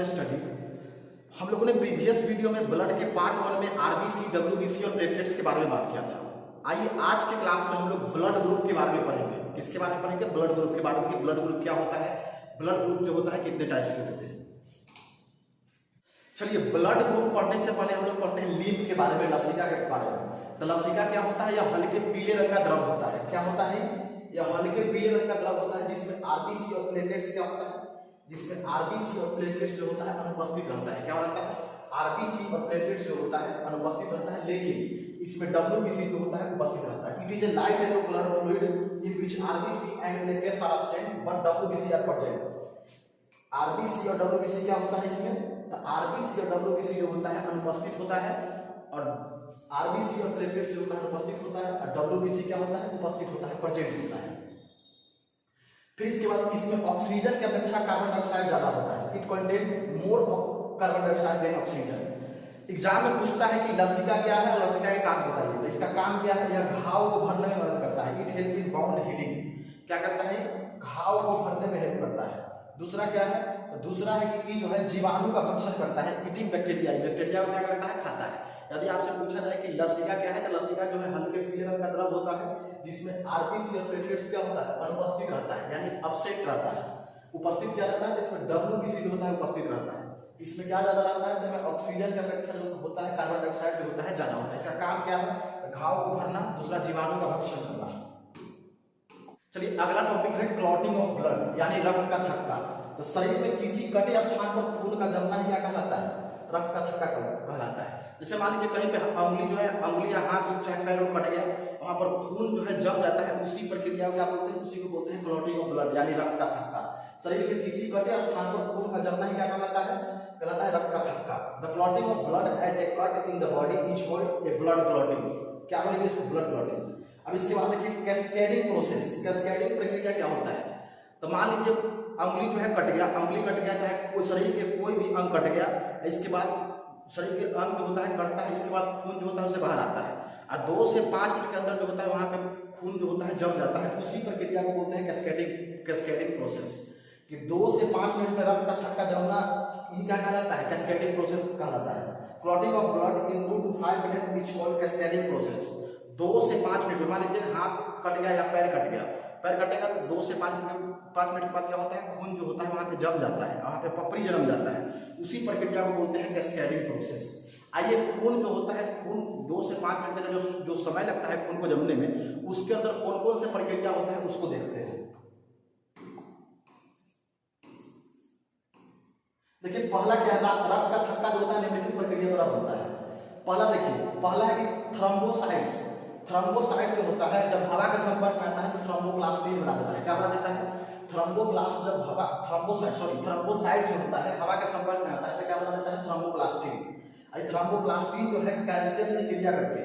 Well study. हम लोगों ने प्रीवियस वीडियो में ब्लड के पार्ट 1 में आरबीसी, डब्ल्यूबीसी और प्लेटलेट्स के बारे में बात किया था। आइए आज के क्लास में हम लोग ब्लड ग्रुप के बारे में पढ़ेंगे। किसके बारे में पढ़ेंगे? ब्लड ग्रुप के बारे में। ब्लड ग्रुप क्या होता है, ब्लड ग्रुप जो होता है कितने टाइप्स के होते हैं। चलिए, ब्लड ग्रुप पढ़ने से पहले हम लोग पढ़ते हैं लीम्फ के बारे में, लसिका के बारे में। तो लसिका क्या होता है? यह हल्के पीले रंग का द्रव होता है। क्या होता है? यह हल्के पीले रंग का द्रव होता है जिसमें आरबीसी और प्लेटलेट्स क्या होता है, जिसमें आरबीसी और प्लेटलेट्स जो होता है अनुपस्थित रहता है। क्या रहता है? आरबीसी और प्लेटलेट्स जो होता है अनुपस्थित रहता है, लेकिन इसमें डब्ल्यूबीसी जो होता है उपस्थित रहता है। It is a light yellow blood fluid in which RBC and platelets are absent but WBC are present. RBC और डब्ल्यूबीसी क्या होता है इसमें? तो आरबीसी और डब्ल्यूबीसी जो होता है अनुपस्थित होता है, और आरबीसी और प्लेटलेट्स जो होता है अनुपस्थित होता है, और डब्ल्यूबीसी क्या होता है? उपस्थित होता है, प्रेजेंट होता है। फिर इसके बाद इसमें ऑक्सीजन की अपेक्षा कार्बन डाइऑक्साइड ज्यादा होता है। It contain more carbon dioxide than oxygen. Exam में पूछता है कि लसिका क्या है और लसिका का काम बताइए। तो इसका काम क्या है? यह घाव को भरने में मदद करता है। It help in bound healing. क्या करता है? घाव को भरने में हेल्प करता है। दूसरा क्या है? तो दूसरा है कि जो है जीवाणु का भक्षण करता है। ईटिंग बैक्टीरिया, बैक्टीरिया को क्या करता है? खाता है। यदि आपसे पूछा जाए कि लसिका क्या है, तो लसिका जो है हल्के पीले रंग का द्रव होता है जिसमें आरबीसी और प्लेटलेट्स क्या होता है? अनुपस्थित रहता है, यानी अपसेट रहता है। उपस्थित क्या रहता है? इसमें डब्ल्यूबीसी जो होता है उपस्थित रहता है। इसमें क्या ज्यादा रहता है? इसमें ऑक्सीजन की अपेक्षा जो होता है कार्बन डाइऑक्साइड जो होता है ज्यादा होता है। इसका काम क्या है? घाव को भरना, दूसरा जीवाणु का भक्षण करना। चलिए, अगला टॉपिक है क्लॉटिंग ऑफ ब्लड, यानी रक्त का थक्का। तो शरीर में किसी कटे स्थान पर खून का जमना ही क्या कहलाता है? रक्त का थक्का कहलाता है। जैसे मान लीजिए कहीं पे अंगुली जो है, अंगुली या हाथ चाहे पैर कट गया, वहां पर खून जो है जम जाता है, उसी प्रक्रिया को क्या बोलते हैं? उसी को बोलते हैं क्लॉटिंग ऑफ ब्लड, यानी रक्त का थक्का। शरीर के किसी कटे स्थान पर खून का जमना ही क्या कहलाता है? कहलाता है रक्त का थक्का। The clotting of blood at a cut in the body is called a blood clotting. क्या बोलेंगे इसको? Blood clotting. अब इसके बाद देखिए कैस्केडिंग प्रोसेस। कैस्केडिंग प्रक्रिया क्या होता है? तो मान लीजिए अंगुली जो है कट गया, अंगुली कट गया, चाहे कोई शरीर के कोई भी अंग कट गया, इसके बाद शरीर के अंग जो होता है कटता है, इसके बाद खून जो होता है उसे बाहर आता है, और 2 से 5 मिनट के अंदर जो होता है वहां पे खून जो होता है जम जाता है। उसी प्रक्रिया को बोलते हैं कैस्केडिंग प्रोसेस। कि 2 से 5 मिनट में रक्त का थक्का जमना, ये क्या कहलाता है? कैस्केडिंग प्रोसेस कहलाता है। Clotting of blood in 2 to 5 minute is called cascading process. 2 से 5 मिनट, मान लीजिए हाथ कट गया या पैर कट गया, पैर कटेगा तो 2 से 5 मिनट के बाद क्या होता है? खून जो होता है वहां पे जम जाता है, वहां पे पपड़ी जम जाता है। उसी प्रक्रिया को बोलते हैं कैस्केडिंग प्रोसेस। आइए, खून जो होता है, खून 2 से 5 मिनट का जो समय लगता है खून को जमने में, उसके अंदर कौन कौन से प्रक्रिया होता है उसको देखते हैं। देखिए, पहला क्या है? रक्त का थक्का जो होता है निम्नलिखित प्रक्रिया द्वारा बनता है। पहला देखिए, पहला है कि थ्रोम्बोसाइट्स। थ्रोम्बोसाइट जो होता है जब हवा के संपर्क में आता है तो थ्रोम्बोप्लास्टिन बना देता है। क्या बना देता है? थ्रोम्बोप्लास्ट। जब हवा थ्रोम्बोसाइट जो होता है हवा के संपर्क में आता है तो क्या बना देता है? थ्रोम्बोप्लास्टिन। थ्रोम्बोप्लास्टिन जो है कैल्शियम से क्रिया करके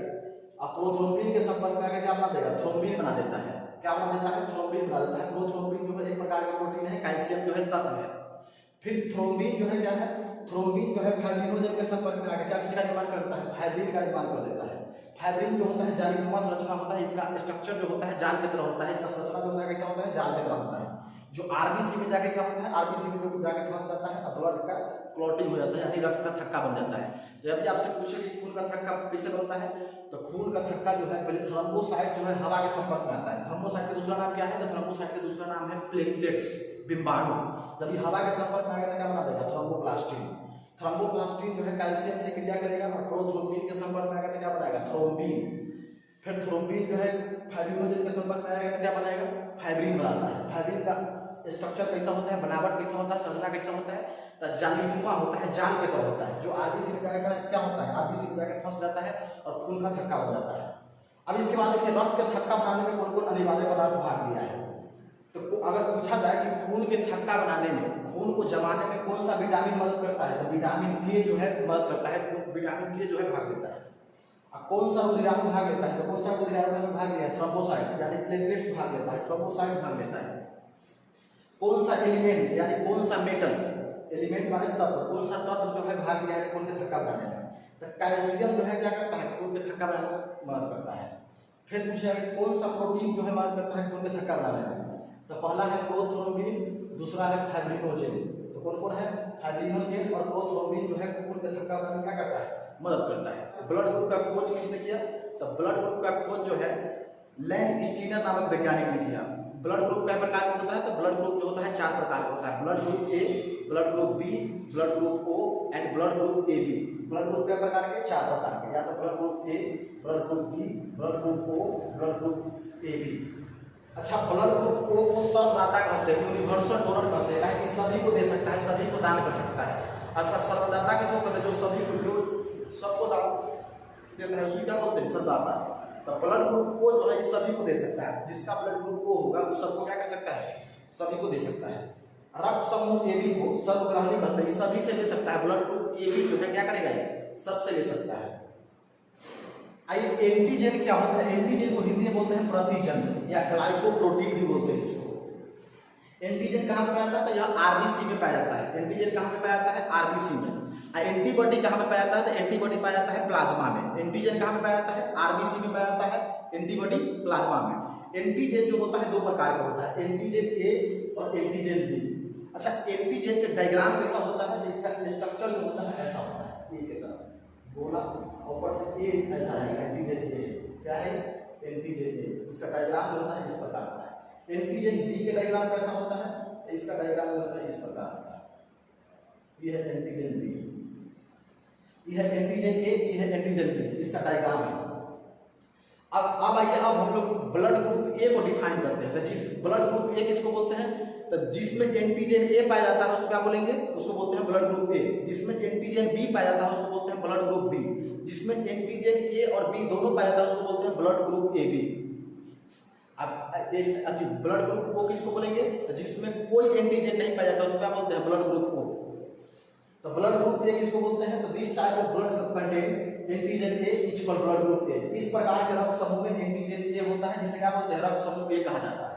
प्रोथ्रोम्बिन के संपर्क में आकर क्या बना देगा? थ्रोम्बिन बना देता है। क्या बना देता है? थ्रोम्बिन बना देता है। प्रोथ्रोम्बिन जो है एक प्रकार का प्रोटीन है, कैल्शियम जो है तत्व है। फिर थ्रोम्बिन जो है क्या है? थ्रोम्बिन जो है फाइब्रिनोजन के संपर्क में आकर क्या चीज का निर्माण करता है? फाइब्रिन का निर्माण कर देता है। फाइब्रिन जो होता है जालीनुमा संरचना होता है, इसका स्ट्रक्चर जो होता है जाल की तरह होता है, इसका संरचना जो होता है कैसा होता है? जाल की तरह होता है। जो आरबीसी में जाके क्या होता है? आरबीसी में जो जाके फंस जाता है, ब्लड का क्लॉटिंग हो जाता है, यानी रक्त का थक्का बन जाता है। यदि आपसे पूछे कि खून का थक्का कैसे बनता है, तो खून का थक्का जो है पहले थ्रोम्बोसाइट जो है हवा के संपर्क में आता है। थ्रोम्बोसाइट का दूसरा नाम क्या है? तो थ्रोम्बोसाइट का दूसरा नाम है प्लेटलेट्स, बिंबाणु। जब ये हवा के संपर्क में आएगा तो क्या बना देगा? थ्रोम्बोप्लास्टिन। थ्रोम्बोप्लास्टिन जो है कैल्शियम से क्रिया करेगा और प्रोथ्रोम्बिन के संपर्क में आएगा तो क्या बनाएगा? थ्रोम्बिन। फिर थ्रोम्बिन जो है फाइब्रिनोजन के संपर्क में आएगा तो क्या बनाएगा? फाइब्रिन बनाता है। फाइब्रिन का स्ट्रक्चर कैसा होता है? बनावट कैसा होता है? संरचना कैसा होता है? तो जालीनुमा होता है, जाल के तरह होता है। जो आरबीसी में जाकर क्या होता है? आरबीसी में जाकर फंस जाता है और खून का थक्का बन जाता है। अब इसके बाद देखिए रक्त का थक्का बनाने में कौन कौन अनिवार्य पदार्थ भाग लिया है। तो अगर पूछा जाए कि खून के थक्का बनाने में, खून को जमाने में कौन सा विटामिन मदद करता है, तो विटामिन के जो है मदद करता है। विटामिन के जो है भाग लेता है। कौन सा रुधिराणु भाग लेता है? तो कौन सा रुधिराणु में भाग लिया? थ्रोम्बोसाइट्स यानी प्लेटलेट्स भाग लेता है, थ्रोम्बोसाइट भाग लेता है। कौन सा एलिमेंट यानी कौन सा मेटल, एलिमेंट माने तत्व, कौन सा तत्व जो है भाग लिया है खून के थक्का बनाने में? तो कैल्शियम जो है क्या करता है? खून के थक्का बनाने में मदद करता है। फिर पूछा है कौन सा प्रोटीन जो है मदद करता है खून के थक्का बनाने में? तो पहला है प्रोथ्रोम्बिन, दूसरा है फाइब्रिनोजेन। तो कौन कौन है, फाइब्रिनोजेन और प्रोथ्रोम्बिन जो है खून के थक्का बनाने में क्या करता है, मदद करता है। ब्लड ग्रुप का खोज किसने किया, तो ब्लड ग्रुप का खोज जो है लैंड स्टीनर नामक वैज्ञानिक ने किया। ब्लड ग्रुप कई प्रकार का होता है, तो ब्लड ग्रुप जो होता है 4 प्रकार का होता है, blood group A, blood group B, blood group O and blood group A B. Blood group कई प्रकार के, 4 प्रकार के, या तो blood group A, blood group B, blood group O, blood group A B. अच्छा, ब्लड ग्रुप ओ को सर्वदाता कहते हैं, यूनिवर्सल डोनर कहते हैं, कि सभी को दे सकता है, सभी को दान कर सकता है। अच्छा, सर्वदाता किसको कहते हैं, जो सभी को, जो सबको दान देता है उसी क्या बोलते हैं, सर्वदाता। तो ब्लड ग्रुप ओ जो है सभी को दे सकता है, जिसका ब्लड ग्रुप ओ होगा वो सबको क्या कर सकता है, सभी को दे सकता है। रक्त समूह ए बी को सर्वग्राही कहते हैं, सभी से ले सकता है, ब्लड ग्रुप ए बी जो है क्या करेगा, सबसे ले सकता है। एंटीजन क्या होता है, एंटीजन को हिंदी में बोलते हैं प्रतिजन या ग्लाइकोप्रोटीन भी बोलते हैं इसको। एंटीजन कहाँ पे पाया जाता है, यह आरबीसी में पाया जाता है। एंटीजन कहाँ पे पाया जाता है, आरबीसी में। एंटीबॉडी कहाँ पे पाया जाता है, तो एंटीबॉडी पाया जाता है प्लाज्मा में। एंटीजन कहाँ पे पाया जाता है, आरबीसी में पाया जाता है, एंटीबॉडी प्लाज्मा में। एंटीजन जो होता है 2 प्रकार का होता है, एंटीजन ए और एंटीजन बी। अच्छा, एंटीजन के डायग्राम कैसा होता है, इसका स्ट्रक्चर जो होता है ऐसा होता है, ए की तरह गोला, ऊपर से ए ऐसा रहेगा, एंटीजन ए क्या है, एंटीजन ए। इसका डायग्राम जो होता है इस प्रकार का है। एंटीजन बी के डायग्राम कैसा होता है, इसका डायग्राम जो होता है इस प्रकार का, ये है एंटीजन बी, ये है एंटीजन ए, ये है एंटीजन बी, इसका डायग्राम है। अब आइए, अब हम लोग ब्लड ग्रुप ए को डिफाइन करते हैं। तो जिस ब्लड ग्रुप ए किसको बोलते हैं, तो जिसमें एंटीजन ए पाया जाता है उसको क्या बोलेंगे, उसको बोलते हैं ब्लड ग्रुप ए। जिसमें एंटीजन बी पाया जाता है उसको बोलते हैं ब्लड ग्रुप बी। जिसमें एंटीजन ए और बी दोनों पाया जाता है उसको बोलते हैं ब्लड ग्रुप ए बी। अब ब्लड ग्रुप ओ किसको बोलेंगे, तो जिसमें कोई एंटीजन नहीं पाया जाता उसको क्या बोलते हैं, ब्लड ग्रुप ओ। तो ब्लड ग्रुप ए किसको बोलते हैं, तो this type of blood group contain antigen A is called blood group ए। इस प्रकार के रक्त समूह में एंटीजन ए होता है, जिसे क्या बोलते हैं, रक्त समूह ए कहा जाता है।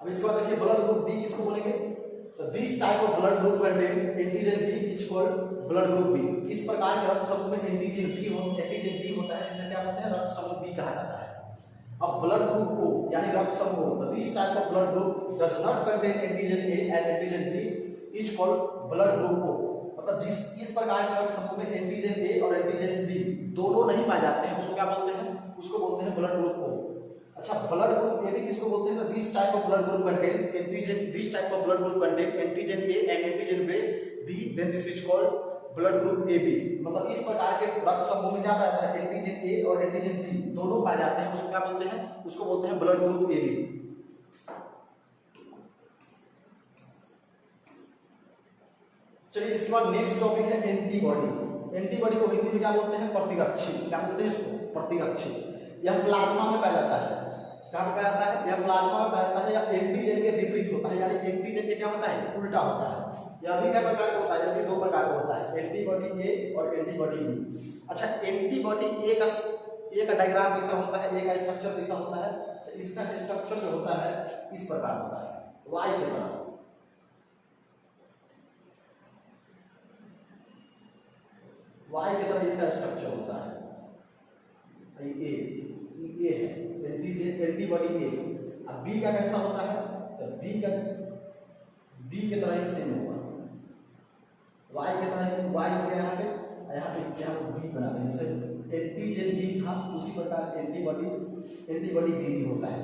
अब इसके बाद देखिए ब्लड ग्रुप बी किसको बोलेंगे, तो this type of blood group contain antigen B is called blood group B. इस प्रकार के रक्त समूह में एंटीजन बी होता है, जिसे क्या बोलते हैं, रक्त समूह बी कहा जाता है। अब ब्लड ग्रुप ओ यानी रक्त समूह, तो this type of blood group does not contain antigen A and antigen B is called blood group O. मतलब इस प्रकार के रक्त समूह में एंटीजन ए और एंटीजन बी दोनों नहीं पाए जाते हैं, उसको क्या बोलते हैं, उसको बोलते हैं ब्लड ग्रुप ओ। अच्छा, ब्लड ग्रुप ए बी किसको बोलते हैं, तो this type of blood group contain antigen, this type of blood group contain antigen A and antigen B, then this is called blood group A B. मतलब इस प्रकार के रक्त समूह में क्या पाया जाता है, एंटीजन ए और एंटीजन बी दोनों पाए जाते हैं, उसको क्या बोलते हैं, उसको बोलते हैं ब्लड ग्रुप ए बी। चलिए, इसके बाद नेक्स्ट टॉपिक है एंटीबॉडी। एंटीबॉडी को हिंदी में क्या बोलते हैं, प्रतिरक्षी। क्या बोलते हैं इसको, प्रतिरक्षी। यह प्लाज्मा में पाया जाता है। कहाँ पे पाया जाता है, यह प्लाज्मा में पाया जाता है, या एंटीजन के विपरीत होता है, यानी एंटीजन के क्या होता है, उल्टा होता है। यह भी क्या प्रकार का होता है, यह भी 2 प्रकार का होता है, एंटीबॉडी ए और एंटीबॉडी बी। अच्छा, एंटीबॉडी ए का डायग्राम कैसा होता है, ए का स्ट्रक्चर कैसा होता है, तो इसका स्ट्रक्चर जो होता है इस प्रकार होता है, वाई के तरह। वाई की तरह इसका स्ट्रक्चर होता है। ए है एंटीजन, एंटीबॉडी ए। अब बी का कैसा होता है, तो बी की तरह ही सेम होगा, वाई की तरह ही, वाई हो गया यहाँ पे बी बना देंगे। जैसे एंटीजन बी था उसी प्रकार एंटीबॉडी बी भी होता है।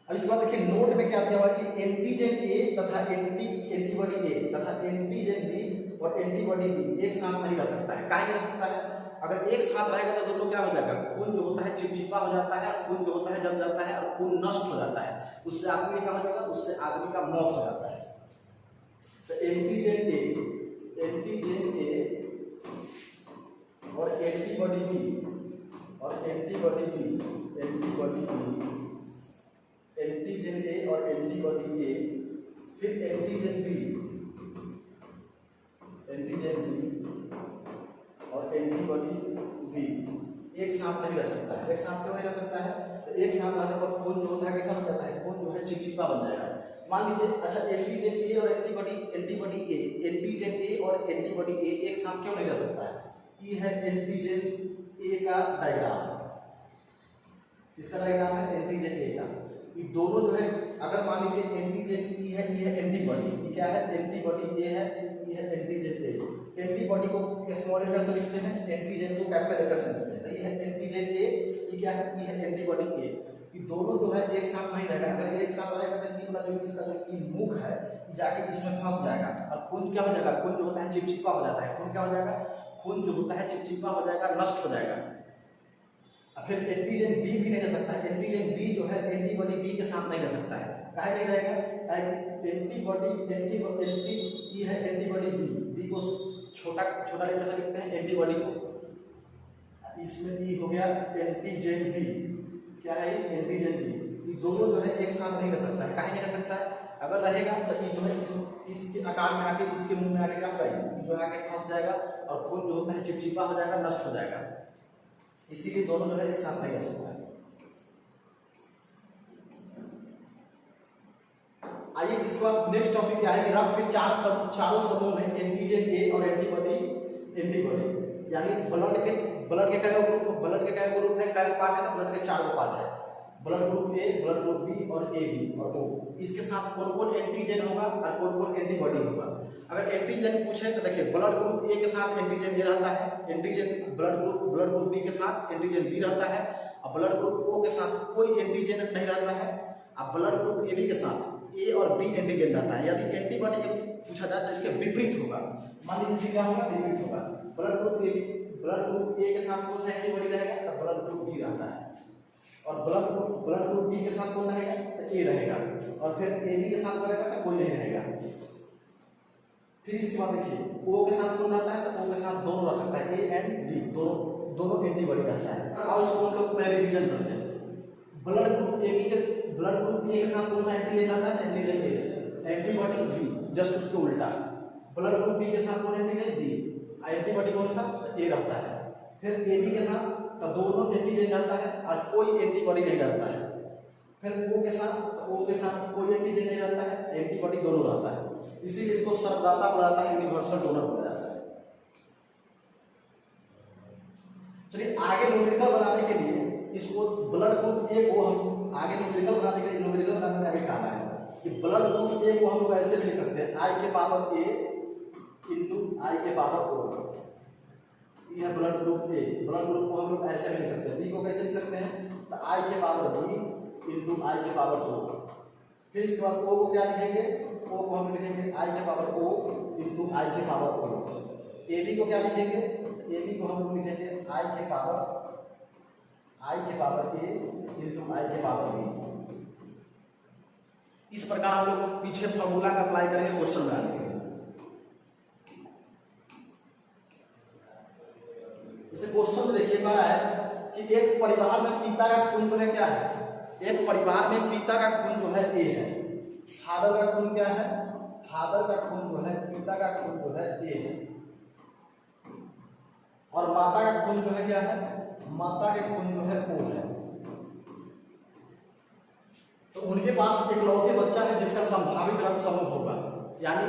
अब इसके बाद देखिए नोट में क्या दिया हुआ कि एंटीजन ए तथा एंटीबॉडी ए तथा एंटीजन बी और एंटीबॉडी बी एक साथ नहीं रह सकता है। काहे नहीं रह सकता है, अगर एक साथ रहेगा तो दोनों क्या हो जाएगा, खून जो होता है चिपचिपा हो जाता है, खून जो होता है जम जाता है और खून नष्ट हो जाता है, उससे आदमी क्या हो जाएगा, उससे आदमी का मौत हो जाता है। तो एंटीजन ए और एंटीबॉडी बी और एंटीबॉडी बी, एंटीजन ए और एंटीबॉडी ए, फिर एंटीजन बी और एंटीबॉडी बी एक साथ नहीं रह सकता है। एक साथ क्यों नहीं रह सकता है, तो एक साथ रहने पर खून जो होता है कैसा बन जाता है, खून जो है चिपचिपा बन जाएगा। मान लीजिए, अच्छा एंटीजन ए और एंटीबॉडी ए और एंटीबॉडी ए एक साथ क्यों नहीं रह सकता है, ये है एंटीजन ए का डायग्राम, इसका डायग्राम है एंटीजन ए का। ये दोनों जो है, अगर मान लीजिए एंटीजन ई है, ये है एंटीबॉडी, ये क्या है एंटीबॉडी ए है, ये है एंटीजन ए। एंटीबॉडी को स्मॉल लेटर से लिखते हैं, एंटीजन को कैपिटल लेटर से लिखते हैं। ये है एंटीजन ए, ये क्या है, ये है एंटीबॉडी ए। ये दोनों जो है एक साथ नहीं रहेगा, अगर एक साथ रहेगा तो ये वाला जो इसका जो मुख है जाके इसमें फंस जाएगा और खून क्या हो जाएगा, खून जो होता है चिपचिपा हो जाता है। खून क्या हो जाएगा, खून जो होता है चिपचिपा हो जाएगा, नष्ट हो जाएगा। अब फिर एंटीजन बी भी नहीं रह सकता है, एंटीजन बी जो है एंटीबॉडी बी के साथ नहीं रह सकता है। काहे नहीं रहेगा, एंटीबॉडी एंटी ई है एंटीबॉडी बी, बी को छोटा छोटा लेटर से लिखते हैं एंटीबॉडी को, इसमें ई हो गया एंटीजन बी, क्या है ये एंटीजन बी। ये दोनों जो है एक साथ नहीं रह सकता है। काहे नहीं रह सकता है, अगर रहेगा तो ये जो है इसके आकार में आके इसके मुंह में आके क्या होगा, ये जो आके फंस जाएगा और खून जो होता है चिपचिपा हो जाएगा, नष्ट हो जाएगा। इसीलिए दोनों जो है एक साथ नहीं रह सकता है। आइए इसके बाद नेक्स्ट टॉपिक क्या है कि रक्त के चारों समूह में एंटीजन ए और एंटीबॉडी यानी ब्लड के कई ग्रुप है, कई पार्ट है, तो ब्लड के 4 पार्ट है, blood group A, blood group B और ए बी और ओ। इसके साथ कौन कौन एंटीजन होगा और कौन कौन एंटीबॉडी होगा। अगर एंटीजन पूछे तो देखिए ब्लड ग्रुप ए के साथ एंटीजन ए रहता है, एंटीजन ब्लड ग्रुप बी के साथ एंटीजन बी रहता है, और ब्लड ग्रुप ओ के साथ कोई एंटीजन नहीं रहता है, और ब्लड ग्रुप ए बी के साथ ए और बी एंटीजन रहता है। यदि एंटीबॉडी पूछा जाए तो इसके विपरीत होगा। मान लीजिए क्या होगा, विपरीत होगा। ब्लड ग्रुप ए के साथ कौन सा एंटीबॉडी रहेगा, तो ब्लड ग्रुप बी रहता है, और ब्लड ग्रुप बी के साथ कौन रहेगा, तो ए रहेगा, और फिर ए बी के साथ कौन रहेगा, तो कोई नहीं रहेगा। फिर इसके बाद देखिए ओ के साथ कौन रहता है, तो ओ के साथ दोनों रह सकता है, ए एंड बी, दोनों एंटीबॉडी रहता है। और उसको हम लोग पहले रिवीजन करते हैं। ब्लड ग्रुप ए के साथ कौन सा एंटीजन रहता है, antigen A, antibody B, just उसके उल्टा। ब्लड ग्रुप बी के साथ कौन एंटीजन बी, एंटीबॉडी कौन सा ए रहता है। फिर ए बी के साथ तो दोनों एंटीजन रहता है और कोई एंटीबॉडी नहीं रहता है। फिर ओ के साथ कोई एंटीजन नहीं रहता है, एंटीबॉडी दोनों रहता है। इसीलिए इसको सर्वदाता बोला जाता है, यूनिवर्सल डोनर बोला जाता है। चलिए आगे न्यूमेरिकल बनाने के लिए इसको ब्लड ग्रुप ए को हम आगे न्यूमेरिकल बनाने के लिए न्यूमेरिकल बनाने में आगे कहा है कि ब्लड ग्रुप ए को हम लोग ऐसे भी लिख सकते हैं, आई के पावर ए इंटू आई के पावर ओ। यह blood group A, blood group को हम लोग ऐसे भी लिख सकते हैं। बी को कैसे लिख सकते हैं, तो आई के पावर बी इंटू आई के पावर ओ। फिर इसके बाद ओ को क्या लिखेंगे, ओ को हम लिखेंगे आई के पावर ओ इंटू आई के पावर ओ। ए बी को क्या लिखेंगे, ए बी को हम लोग लिखेंगे आई के पावर ए इंटू आई के पावर बी। इस प्रकार हम लोग पीछे फॉर्मूला का अप्लाई करेंगे क्वेश्चन बनाने के लिए। जैसे क्वेश्चन में देखिए कह रहा है कि एक परिवार में पिता का खून जो है क्या है, एक परिवार में पिता का खून जो है ए है, फादर का खून क्या है, फादर का खून जो है, पिता का खून जो है ए है, और माता का खून जो है क्या है, माता के खून जो है ओ है। तो उनके पास इकलौते बच्चा है जिसका संभावित रक्त समूह होगा, यानी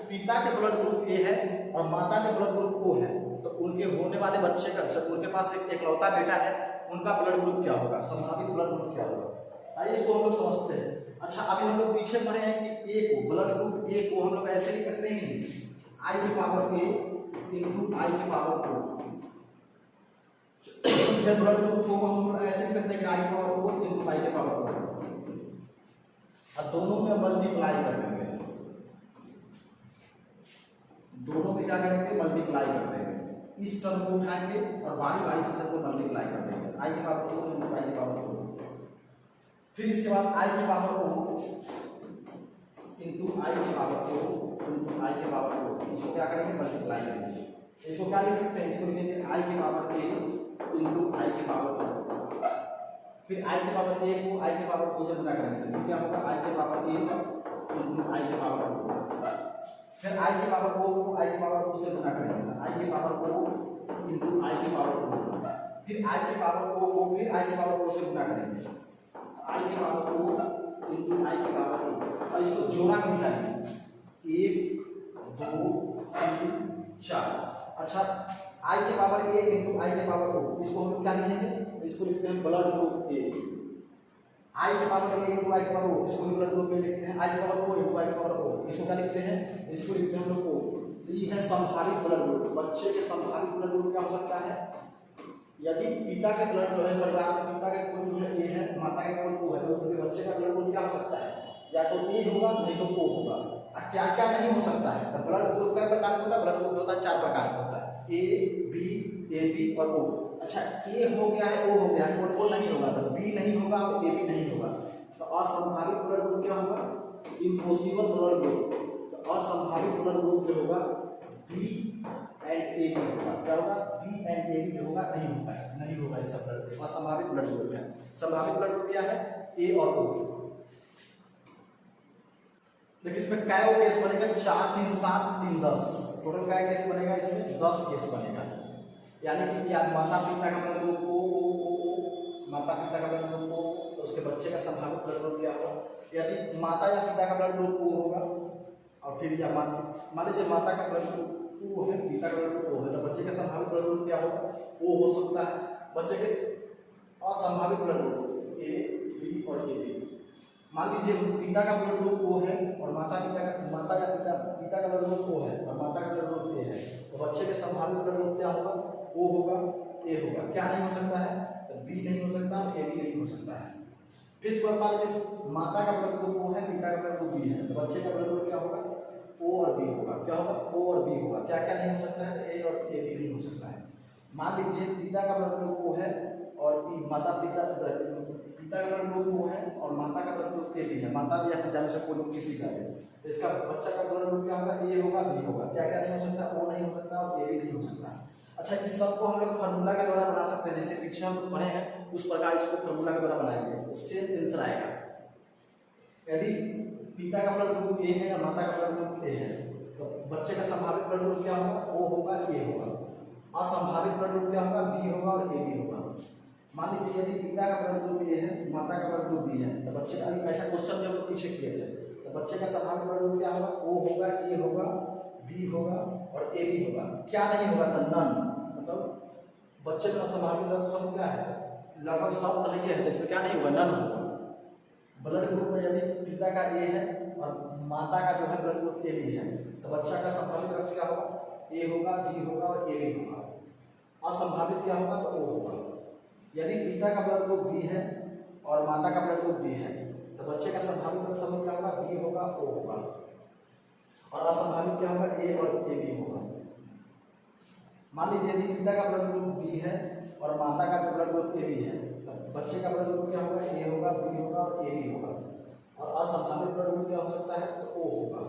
पिता के ब्लड ग्रुप ए है और माता के ब्लड ग्रुप ओ है, तो उनके होने वाले बच्चे का, उनके पास एक इकलौता बेटा है, उनका ब्लड ग्रुप क्या होगा, संभावित ब्लड ग्रुप क्या होगा। आइए इसको हम लोग समझते हैं। अच्छा अभी हम लोग पीछे पढ़े हैं कि ए को, ब्लड ग्रुप ए को हम लोग ऐसे लिख सकते हैं कि आई के पावर ए इंटू आई के पावर ओ। ब्लड ग्रुप को हम लोग ऐसे लिख सकते हैं कि आई के पावर ओ इंटू आई के पावर ओ, और दोनों में मल्टीप्लाई कर देंगे, दोनों में क्या करेंगे, मल्टीप्लाई कर देंगे। इस टर्म को उठाएंगे और बारी बारी से सबको मल्टीप्लाई कर देंगे, आई के पावर ओ इंटू आई के पावर ओ। फिर इसके बाद आई के पावर ओ इंटू आई के पावर ओ इंटू आई के पावर ओ, इसको क्या करेंगे, मल्टीप्लाई करेंगे। इसको क्या लिख सकते हैं, इसको लिखेंगे आई के पावर ए इंटू आई के पावर ओ। फिर आई के पावर ए को आई के पावर ओ से गुणा करेंगे, तो क्या होगा, आई के पावर ए इंटू आई के पावर ओ। फिर आई के पावर ओ को आई के पावर ओ से गुणा करेंगे, आई के पावर ओ इंटू आई के पावर ओ। फिर आई के पावर ओ को फिर आई के पावर ओ से गुणा करेंगे, आई के पावर ओ इंटू आई के पावर ओ, और इसको जोड़ा में मिलाएंगे 1 2 3 4। अच्छा आई के पावर ए इंटू आई के पावर ओ, इसको हम क्या लिखेंगे, इसको लिखते हैं ब्लड ग्रुप ए। आई के पावर ए इंटू आई के पावर ओ, इसको ब्लड ग्रुप में लिखते हैं आई के पावर ओ इंटू आई के पावर ओ। इसको क्या लिखते हैं, इसको लिखते हैं हम लोग ओ। ये है संभावित ब्लड ग्रुप। बच्चे के संभावित ब्लड ग्रुप क्या हो सकता है, यदि पिता के ब्लड जो है परिवार में पिता के खून जो है ए है, माता के खून ओ है, तो उनके बच्चे का ब्लड ग्रुप क्या हो सकता है, या तो ए होगा नहीं तो ओ होगा। और क्या क्या नहीं हो सकता है, तो ब्लड ग्रुप का प्रकार होता है, ब्लड ग्रुप होता है 4 प्रकार का होता है, ए बी और ओ। अच्छा ए हो गया है, ओ हो गया है, और ओ नहीं होगा, तो बी नहीं होगा और ए भी नहीं होगा, तो असंभावित ब्लड ग्रुप क्या होगा, इम्पॉसिबल ब्लड ग्रुप। तो असंभावित ब्लड ग्रुप जो होगा बी एंड ए भी होगा, क्या होगा, बी एंड ए भी जो होगा नहीं होगा इसका ब्लड ग्रुप, असंभावित ब्लड ग्रुप है। संभावित ब्लड ग्रुप क्या है, ए और ओ। देखिए इसमें कै केस बनेगा, 4 3 7 3 10, टोटल कै केस बनेगा, इसमें 10 केस बनेगा। यानी कि या माता पिता का ब्लड ग्रुप ओ, माता पिता का ब्लड ग्रुप ओ, तो उसके बच्चे का संभावित ब्लड ग्रुप क्या होगा, यदि माता या पिता का ब्लड ग्रुप ओ होगा, और फिर या मान लीजिए माता का ब्लड ग्रुप ओ है, पिता का ब्लड ग्रुप ओ है, तो बच्चे का संभावित ब्लड ग्रुप क्या होगा, ओ हो सकता है। बच्चे के असंभावित ब्लड ग्रुप ए बी और ए बी। मान लीजिए पिता का ब्लड ग्रुप ओ है और माता या पिता का ब्लड ग्रुप ओ है और माता का ब्लड ग्रुप ए है, तो बच्चे के संभावित ब्लड ग्रुप क्या होगा, ओ होगा ए होगा। क्या नहीं हो सकता है, तो बी नहीं हो सकता, ए भी नहीं हो सकता है। फिर इसके बाद मान लीजिए माता का ब्लड ग्रुप ओ है, पिता का ब्लड ग्रुप बी है, तो बच्चे का ब्लड ग्रुप क्या होगा, ओ और बी होगा। क्या होगा, ओ और बी होगा। क्या क्या नहीं हो सकता है, ए और ए भी नहीं हो सकता है। मान लीजिए पिता का ब्लड ग्रुप ओ है और पिता का ब्लड ग्रुप ओ है और माता का ब्लड ग्रुप ए भी है, माता या पिता में से कोई किसी का है, तो इसका बच्चा का ब्लड ग्रुप क्या होगा, ए होगा बी होगा। क्या क्या नहीं हो सकता, ओ नहीं हो सकता और ए भी नहीं हो सकता। अच्छा इस सबको हम लोग फार्मूला के द्वारा बना सकते हैं, जैसे पीछे हम पढ़े हैं उस प्रकार इसको फार्मूला के द्वारा बनाएंगे, उससे आंसर आएगा। यदि पिता का ब्लड ग्रुप ए है और माता का ब्लड ग्रुप ए है, तो बच्चे का संभावित ब्लड ग्रुप क्या होगा, ओ होगा ए होगा। असंभावित ब्लड ग्रुप क्या होगा, बी होगा और ए भी होगा। मान लीजिए यदि पिता का ब्लड ग्रुप ए है, माता का ब्लड ग्रुप बी है, तो बच्चे का ऐसा क्वेश्चन जो हम पीछे किए थे, तो बच्चे का संभावित ब्लड ग्रुप क्या होगा, ओ होगा ए होगा बी होगा और ए भी होगा। क्या नहीं होगा, तो नन, मतलब बच्चे का संभावित ब्लड ग्रुप क्या है, लगभग सब नहीं है, इसमें क्या नहीं होगा, नन होगा। ब्लड ग्रुप में यदि पिता का ए है और माता का जो है ब्लड ग्रुप ए भी है, तो बच्चा का संभावित ब्लड क्या होगा, ए होगा बी होगा और ए भी होगा। असंभावित क्या होगा, तो ओ होगा। यदि पिता का ब्लड ग्रुप बी है और माता का ब्लड ग्रुप बी है, तो बच्चे का संभावित ब्लड समूह क्या होगा, बी होगा ओ होगा। और असंभावित क्या होगा, ए और ए भी होगा। मान लीजिए यदि पिता का ब्लड ग्रुप बी है और माता का ब्लड ग्रुप ए भी है, तो बच्चे का ब्लड ग्रुप क्या होगा, ए होगा बी होगा और ए भी होगा। और असंभावित ब्लड ग्रुप क्या हो सकता है, तो ओ होगा।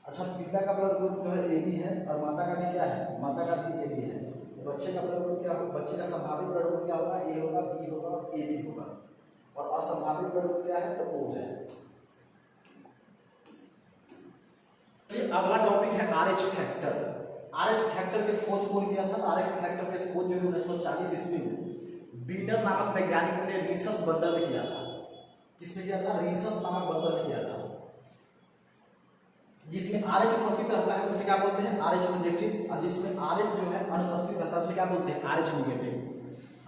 अच्छा पिता का ब्लड ग्रुप जो है ए बी है और माता का भी क्या है, माता का भी ए बी है, तो बच्चे का ब्लड ग्रुप क्या होगा, बच्चे का संभावित ब्लड ग्रुप क्या होगा, ए होगा बी होगा और ए भी होगा। और असंभावित ब्लड ग्रुप क्या है, तो ओ है। अगला टॉपिक है आरएच फैक्टर। आरएच फैक्टर के खोज कौन किया था, आरएच फैक्टर के खोज जो 1940 ईस्वी में बीनर नामक वैज्ञानिक ने रीसस बंदर में किया था। किसने किया था, रीसस नामक बंदर में किया था, जिसमें आरएच उपस्थित रहता है उसे क्या बोलते हैं, आरएच पॉजिटिव, और जिसमें आरएच जो है अनुपस्थित रहता है उसे क्या बोलते हैं, आरएच नेगेटिव।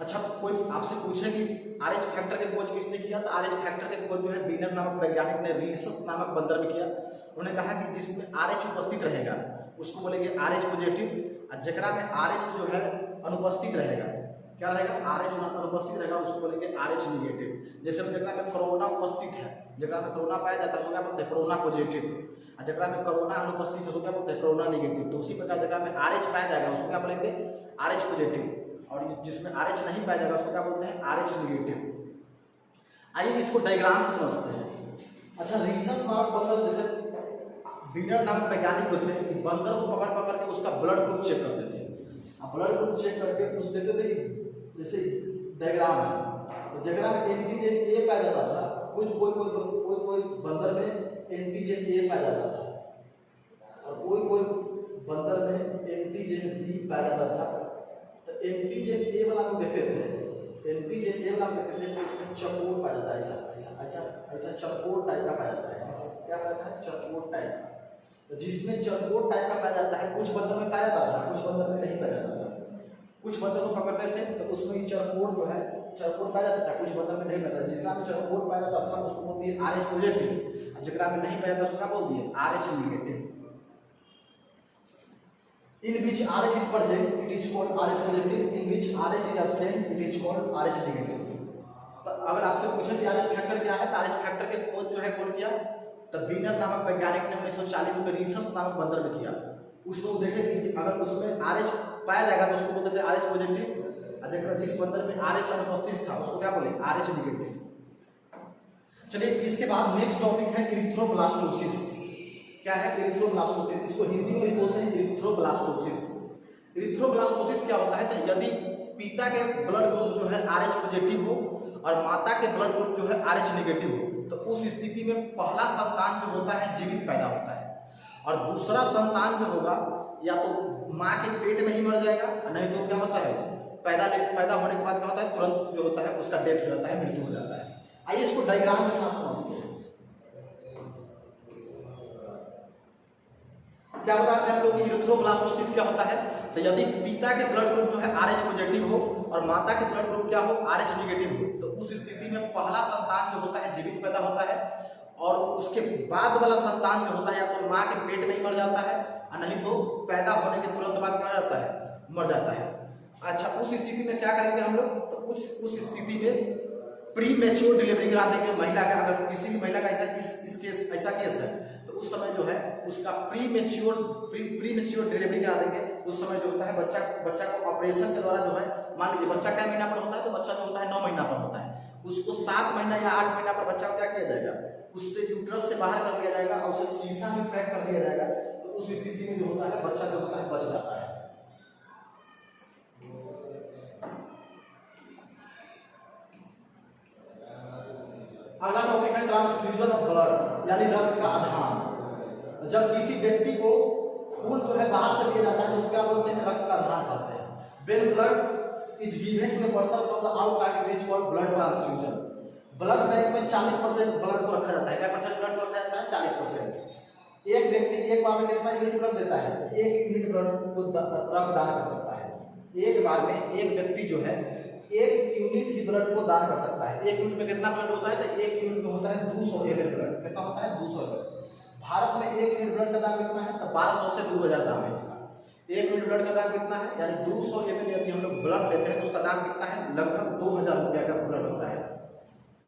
अच्छा कोई आपसे पूछे कि आरएच फैक्टर के खोज किसने किया, तो आरएच फैक्टर के खोज जो है बीनर नामक वैज्ञानिक ने रीसस नामक बंदर में किया। उन्होंने कहा कि जिसमें आरएच उपस्थित रहेगा उसको बोलेंगे आरएच पॉजिटिव, और जकरा में आरएच जो है अनुपस्थित रहेगा, क्या रहेगा, आरएच अनुपस्थित रहेगा, उसको बोलेंगे आरएच नेगेटिव। जैसे जकरा में कोरोना उपस्थित है, जकरा में कोरोना पाया जाता है उसको क्या बोलते हैं, कोरोना पॉजिटिव, और जकरा में कोरोना अनुपस्थित है उसको क्या बोलते हैं, कोरोना नेगेटिव। तो उसी प्रकार जकरा में आरएच पाया जाएगा उसको क्या बोलेंगे, आरएच पॉजिटिव, और जिसमें आरएच नहीं पाया जाएगा उसको क्या बोलते हैं, आरएच नेगेटिव। आइए इसको डायग्राम से समझते हैं। अच्छा रीसस नामक बंदर, जैसे बीनर नामक वैज्ञानिक होते हैं, बंदर को पकड़ पकड़ के उसका ब्लड ग्रुप चेक करते थे, ब्लड ग्रुप चेक करके पूछ देते थे, जैसे डायग्राम है, तो जगह में एंटीजन ए पाया जाता था, कोई बंदर में एंटीजन ए पाया जाता था, और कोई बंदर में एंटीजन बी पाया जाता था। तो एंटीजन ए वाला को देखते थे, एंटीजन ए वाला को देखते थे, तो उसमें चकोर पाया जाता है, ऐसा चकोर टाइप का पाया जाता है। क्या पाया है, चकोर टाइप का। तो जिसमें चकोर टाइप का पाया जाता है कुछ बंदर में पाया जाता था, कुछ बंदर में नहीं पाया जाता था। कुछ बंदर को पकड़ते थे तो उसमें चरकोर जो है चरकोर पाया जाता था, कुछ बंदर में नहीं पाया, जितना में चरकोर पाया जाता था उसको बोलते हैं RH पॉजिटिव, जितना में नहीं पाया जाता उसको क्या बोल दिए RH negative. In which RH is present, it is called RH positive. In which RH is absent, it is called RH negative. तो अगर आपसे पूछे कि RH फैक्टर क्या है, तो RH फैक्टर के खोज जो है कौन किया, तो बीनर नामक वैज्ञानिक ने 1940 में रिसर्च नामक बंदर में किया। उसमें वो देखे कि अगर उसमें RH पाया जाएगा तो उसको बोलते थे RH पॉजिटिव, और जिस बंदर में RH अनुपस्थित था उसको क्या बोले RH नेगेटिव। चलिए इसके बाद नेक्स्ट टॉपिक है इरिथ्रोब्लास्टोसिस। क्या है इरिथ्रोब्लास्टोसिस, इसको हिंदी में भी बोलते हैं इरिथ्रोब्लास्टोसिस। इरिथ्रोब्लास्टोसिस क्या होता है, तो यदि पिता के ब्लड ग्रुप जो है RH पॉजिटिव हो और माता के ब्लड ग्रुप जो है RH नेगेटिव हो, तो उस स्थिति में पहला संतान जो होता है जीवित पैदा होता है, और दूसरा संतान जो होगा या तो माँ के पेट में ही मर जाएगा, नहीं तो क्या होता है पैदा होने के बाद क्या होता है तुरंत जो होता है उसका डेथ हो जाता है, मृत्यु हो जाता है। आइए इसको डायग्राम के साथ समझते हैं। क्या बताते हैं हम लोग इरिथ्रोब्लास्टोसिस क्या होता है, तो यदि पिता के ब्लड ग्रुप जो है RH पॉजिटिव हो और माता के ब्लड ग्रुप क्या हो RH नेगेटिव हो, तो उस स्थिति में पहला संतान जो होता है जीवित पैदा होता है, और उसके बाद वाला संतान जो होता है या तो माँ के पेट में ही मर जाता है, और नहीं तो पैदा होने के तुरंत बाद क्या जाता है मर जाता है। अच्छा, उस स्थिति में क्या करेंगे हम लोग, तो उस स्थिति में प्री मैच्योर डिलीवरी करा देंगे महिला का। अगर किसी भी महिला का ऐसा केस है तो उस समय जो है उसका प्री मैच्योर डिलीवरी करा देंगे। उस समय जो होता है बच्चा को ऑपरेशन के द्वारा जो है, मान लीजिए बच्चा क्या महीना पर होता है, तो बच्चा जो होता है 9 महीना पर होता है, उसको 7 महीना या 8 महीना पर बच्चा को क्या किया जाएगा, उससे यूट्रस से बाहर कर दिया जाएगा और उसे शीशा में पैक कर दिया जाएगा। तो उस स्थिति में जो होता है बच्चा जो होता है बच जाता है। अगला टॉपिक है ट्रांसफ्यूजन ऑफ ब्लड, यानी रक्त का आधान। जब किसी व्यक्ति को खून जो है बाहर से दिया जाता है तो उसको क्या बोलते हैं, रक्त का आधान कहते हैं। When blood is given to a person from the outside it is called blood transfusion. Blood bank में 40% ब्लड को रखा जाता है। क्या परसेंट ब्लड को रखा जाता है, 40%। एक व्यक्ति एक बार में कितना यूनिट ब्लड देता है, 1 यूनिट ब्लड को रक्त दान कर सकता है। एक बार में एक व्यक्ति जो है 1 यूनिट ही ब्लड को दान कर सकता है। 1 यूनिट में कितना ब्लड होता है, तो 1 यूनिट में होता है 200 ml ब्लड। कितना होता है, 200 ml। भारत में 1 यूनिट ब्लड का दाम कितना है, तो 1200 से 2000 दाम है इसका। 1 यूनिट ब्लड का दाम कितना है, यानी 200 ml यदि हम लोग ब्लड लेते हैं तो उसका दाम कितना है, लगभग 2000 रुपया का ब्लड होता है।